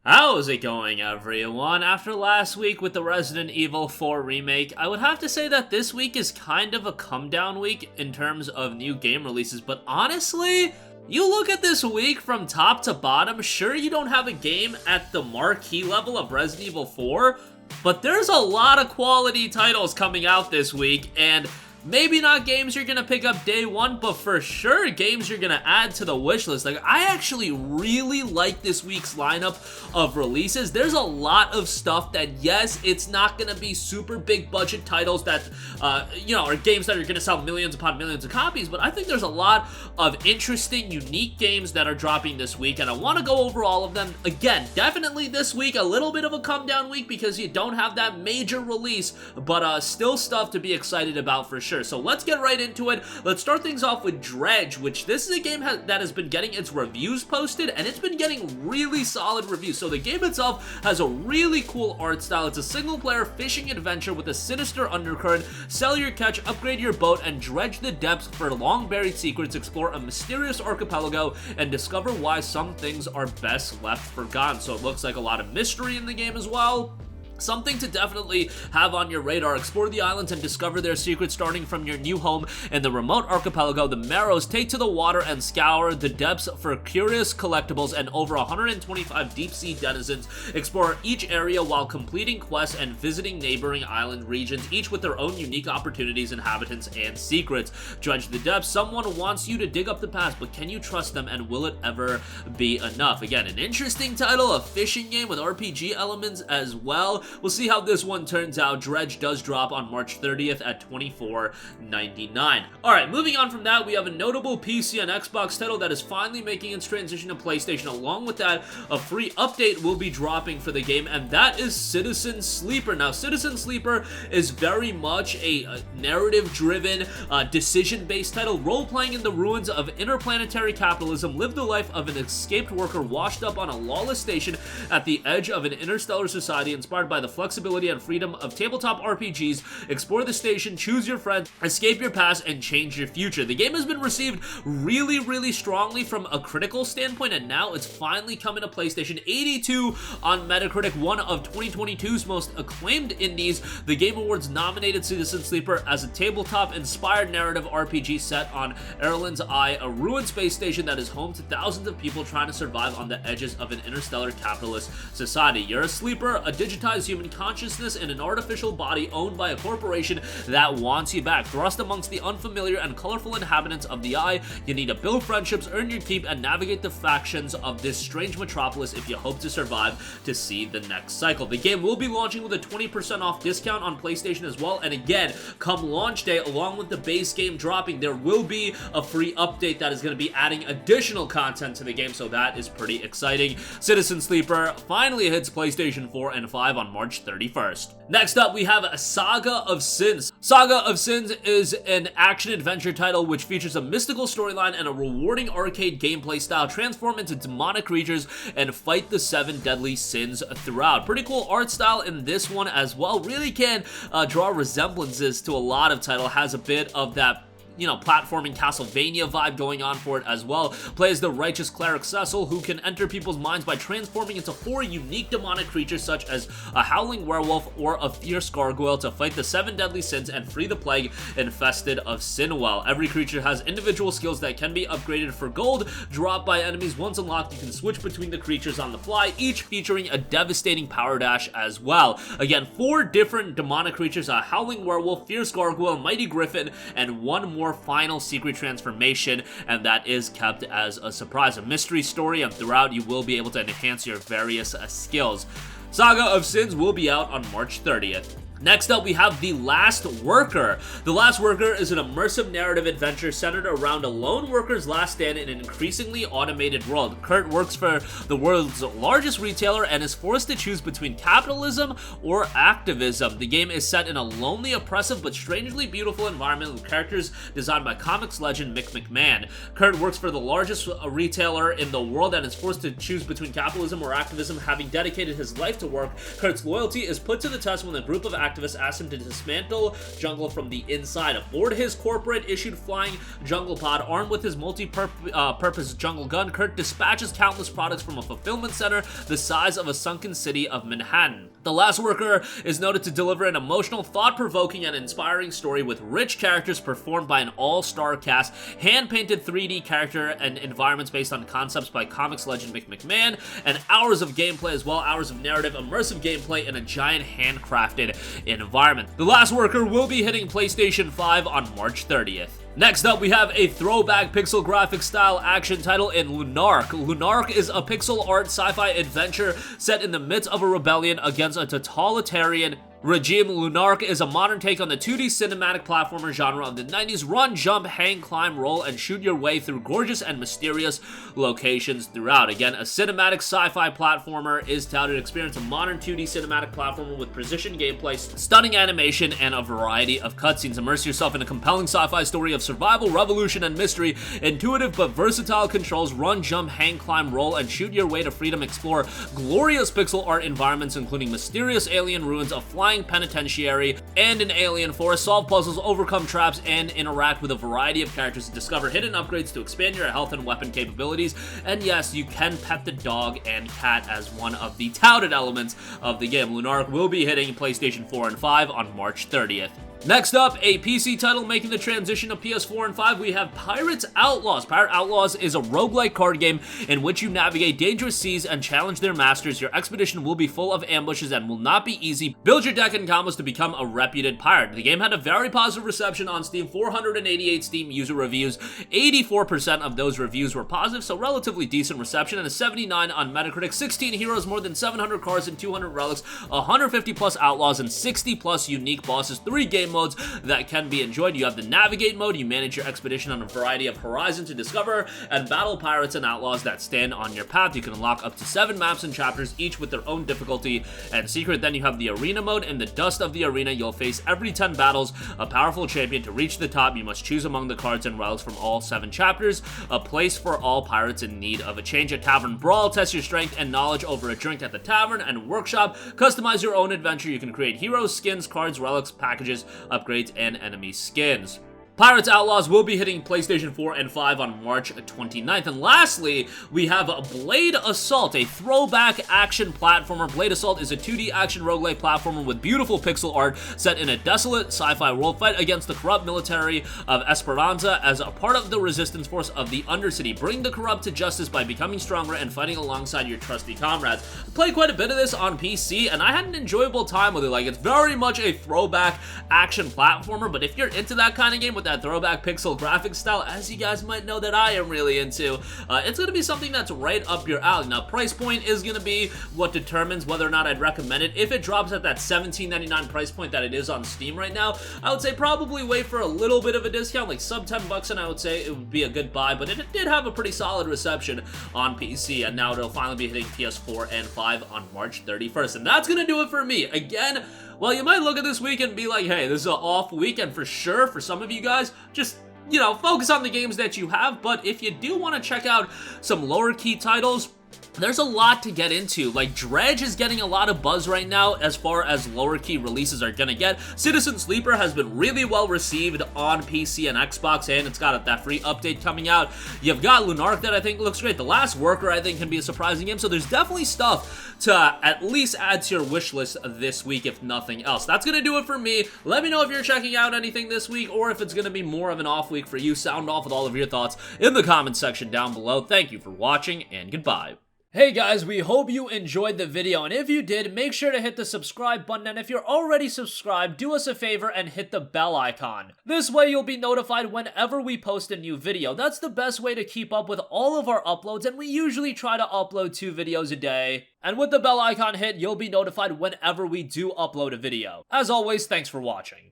How's it going, everyone? After last week with the Resident Evil 4 remake, I would have to say that this week is kind of a come-down week in terms of new game releases, but honestly, you look at this week from top to bottom, sure you don't have a game at the marquee level of Resident Evil 4, but there's a lot of quality titles coming out this week, and maybe not games you're gonna pick up day one, but for sure games you're gonna add to the wish list. Like, I actually really like this week's lineup of releases. There's a lot of stuff that, yes, it's not gonna be super big budget titles that, are games that are gonna sell millions upon millions of copies, but I think there's a lot of interesting, unique games that are dropping this week, and I want to go over all of them. Again, definitely this week, a little bit of a come down week because you don't have that major release, but still stuff to be excited about for sure. So let's get right into it. Let's start things off with DREDGE, which this is a game that has been getting its reviews posted, and it's been getting really solid reviews. So the game itself has a really cool art style. It's a single-player fishing adventure with a sinister undercurrent. Sell your catch, upgrade your boat, and dredge the depths for long-buried secrets. Explore a mysterious archipelago and discover why some things are best left forgotten. So it looks like a lot of mystery in the game as well. Something to definitely have on your radar. Explore the islands and discover their secrets, starting from your new home in the remote archipelago. The Marrows, take to the water and scour the depths for curious collectibles and over 125 deep-sea denizens. Explore each area while completing quests and visiting neighboring island regions, each with their own unique opportunities, inhabitants, and secrets. Dredge the depths. Someone wants you to dig up the past, but can you trust them, and will it ever be enough? Again, an interesting title, a fishing game with RPG elements as well. We'll see how this one turns out. DREDGE does drop on March 30th at $24.99. Alright, moving on from that, we have a notable PC and Xbox title that is finally making its transition to PlayStation. Along with that, a free update will be dropping for the game, and that is Citizen Sleeper. Now, Citizen Sleeper is very much a narrative-driven, decision-based title, role-playing in the ruins of interplanetary capitalism. Live the life of an escaped worker washed up on a lawless station at the edge of an interstellar society, inspired by the flexibility and freedom of tabletop RPGs. Explore the station, choose your friends, escape your past, and change your future. The game has been received really strongly from a critical standpoint, and now it's finally coming to PlayStation. 82 on Metacritic, one of 2022's most acclaimed indies. The Game Awards nominated Citizen Sleeper as a tabletop-inspired narrative RPG set on Erlen's Eye, a ruined space station that is home to thousands of people trying to survive on the edges of an interstellar capitalist society. You're a sleeper, a digitized human consciousness in an artificial body owned by a corporation that wants you back. Thrust amongst the unfamiliar and colorful inhabitants of the Eye, you need to build friendships, earn your keep, and navigate the factions of this strange metropolis if you hope to survive to see the next cycle. The game will be launching with a 20% off discount on PlayStation as well, and again, come launch day, along with the base game dropping, there will be a free update that is going to be adding additional content to the game, so that is pretty exciting. Citizen Sleeper finally hits PlayStation 4 and 5 on March 31st. Next up, we have Saga of Sins. Saga of Sins is an action-adventure title which features a mystical storyline and a rewarding arcade gameplay style. Transform into demonic creatures and fight the 7 deadly sins throughout. Pretty cool art style in this one as well. Really can draw resemblances to a lot of title. Has a bit of that platforming Castlevania vibe going on for it as well. Plays the righteous cleric Cecil, who can enter people's minds by transforming into 4 unique demonic creatures such as a howling werewolf or a fierce gargoyle to fight the 7 deadly sins and free the plague infested of Sinwell. Every creature has individual skills that can be upgraded for gold dropped by enemies. Once unlocked, you can switch between the creatures on the fly, each featuring a devastating power dash as well. Again, 4 different demonic creatures, a howling werewolf, fierce gargoyle, mighty griffin, and 1 more final secret transformation, and that is kept as a surprise. A mystery story, and throughout you will be able to enhance your various skills. Saga of Sins will be out on March 30th. Next up, we have The Last Worker. The Last Worker is an immersive narrative adventure centered around a lone worker's last stand in an increasingly automated world. Kurt works for the world's largest retailer and is forced to choose between capitalism or activism. The game is set in a lonely, oppressive, but strangely beautiful environment with characters designed by comics legend Mick McMahon. Kurt works for the largest retailer in the world and is forced to choose between capitalism or activism. Having dedicated his life to work, Kurt's loyalty is put to the test when a group of activists activists ask him to dismantle jungle from the inside. Aboard his corporate-issued flying jungle pod, armed with his multi-purpose jungle gun, Kurt dispatches countless products from a fulfillment center the size of a sunken city of Manhattan. The last worker is noted to deliver an emotional, thought-provoking, and inspiring story with rich characters performed by an all-star cast, hand-painted 3D character and environments based on concepts by comics legend Mick McMahon, and hours of gameplay as well, hours of narrative, immersive gameplay, and a giant handcrafted environment. The last worker will be hitting PlayStation 5 on March 30th. Next up, we have a throwback pixel graphic style action title in LUNARK. LUNARK is a pixel art sci-fi adventure set in the midst of a rebellion against a totalitarian regime. LUNARK is a modern take on the 2D cinematic platformer genre of the 90s. Run, jump, hang, climb, roll, and shoot your way through gorgeous and mysterious locations throughout. Again, a cinematic sci-fi platformer is touted to experience a modern 2D cinematic platformer with precision gameplay, stunning animation, and a variety of cutscenes. Immerse yourself in a compelling sci-fi story of survival, revolution, and mystery. Intuitive but versatile controls, run, jump, hang, climb, roll, and shoot your way to freedom. Explore glorious pixel art environments, including mysterious alien ruins, a flying penitentiary, and an alien forest. Solve puzzles, overcome traps, and interact with a variety of characters to discover hidden upgrades to expand your health and weapon capabilities. And yes, you can pet the dog and cat as one of the touted elements of the game. LUNARK will be hitting PlayStation 4 and 5 on March 30th. Next up, a PC title making the transition to PS4 and 5, we have Pirates Outlaws. Pirate Outlaws is a roguelike card game in which you navigate dangerous seas and challenge their masters. Your expedition will be full of ambushes and will not be easy. Build your deck and combos to become a reputed pirate. The game had a very positive reception on Steam, 488 Steam user reviews. 84% of those reviews were positive, so relatively decent reception, and a 79 on Metacritic. 16 heroes, more than 700 cards and 200 relics, 150 plus outlaws, and 60 plus unique bosses. 3 game modes that can be enjoyed. You have the navigate mode. You manage your expedition on a variety of horizons to discover and battle pirates and outlaws that stand on your path. You can unlock up to 7 maps and chapters, each with their own difficulty and secret. Then you have the arena mode. In the dust of the arena, you'll face every 10 battles a powerful champion. To reach the top, you must choose among the cards and relics from all 7 chapters. A place for all pirates in need of a change. A tavern brawl. Test your strength and knowledge over a drink at the tavern and workshop. Customize your own adventure. You can create heroes, skins, cards, relics, packages, upgrades, and enemy skins. Pirates Outlaws will be hitting PlayStation 4 and 5 on March 29th. And lastly, we have Blade Assault, a throwback action platformer. Blade Assault is a 2D action roguelike platformer with beautiful pixel art set in a desolate sci-fi world. Fight against the corrupt military of Esperanza as a part of the resistance force of the Undercity. Bring the corrupt to justice by becoming stronger and fighting alongside your trusty comrades. I played quite a bit of this on PC, and I had an enjoyable time with it. Like, it's very much a throwback action platformer, but if you're into that kind of game with that throwback pixel graphics style, as you guys might know that I am really into, it's going to be something that's right up your alley. Now, price point is going to be what determines whether or not I'd recommend it. If it drops at that $17.99 price point that it is on Steam right now, I would say probably wait for a little bit of a discount, like sub $10, and I would say it would be a good buy, but it did have a pretty solid reception on PC, and now it'll finally be hitting PS4 and 5 on March 31st. And that's going to do it for me. Again, well, you might look at this week and be like, hey, this is an off weekend for sure. For some of you guys, just, you know, focus on the games that you have. But if you do want to check out some lower key titles, there's a lot to get into. Like, Dredge is getting a lot of buzz right now as far as lower key releases are gonna get. Citizen Sleeper has been really well received on PC and Xbox, and it's got that free update coming out. You've got LUNARK that I think looks great. The Last Worker I think can be a surprising game, so there's definitely stuff to at least add to your wish list this week, if nothing else. That's gonna do it for me. Let me know if you're checking out anything this week, or if it's gonna be more of an off week for you. Sound off with all of your thoughts in the comments section down below. Thank you for watching, and goodbye. Hey guys, we hope you enjoyed the video, and if you did, make sure to hit the subscribe button, and if you're already subscribed, do us a favor and hit the bell icon. This way you'll be notified whenever we post a new video. That's the best way to keep up with all of our uploads, and we usually try to upload 2 videos a day. And with the bell icon hit, you'll be notified whenever we do upload a video. As always, thanks for watching.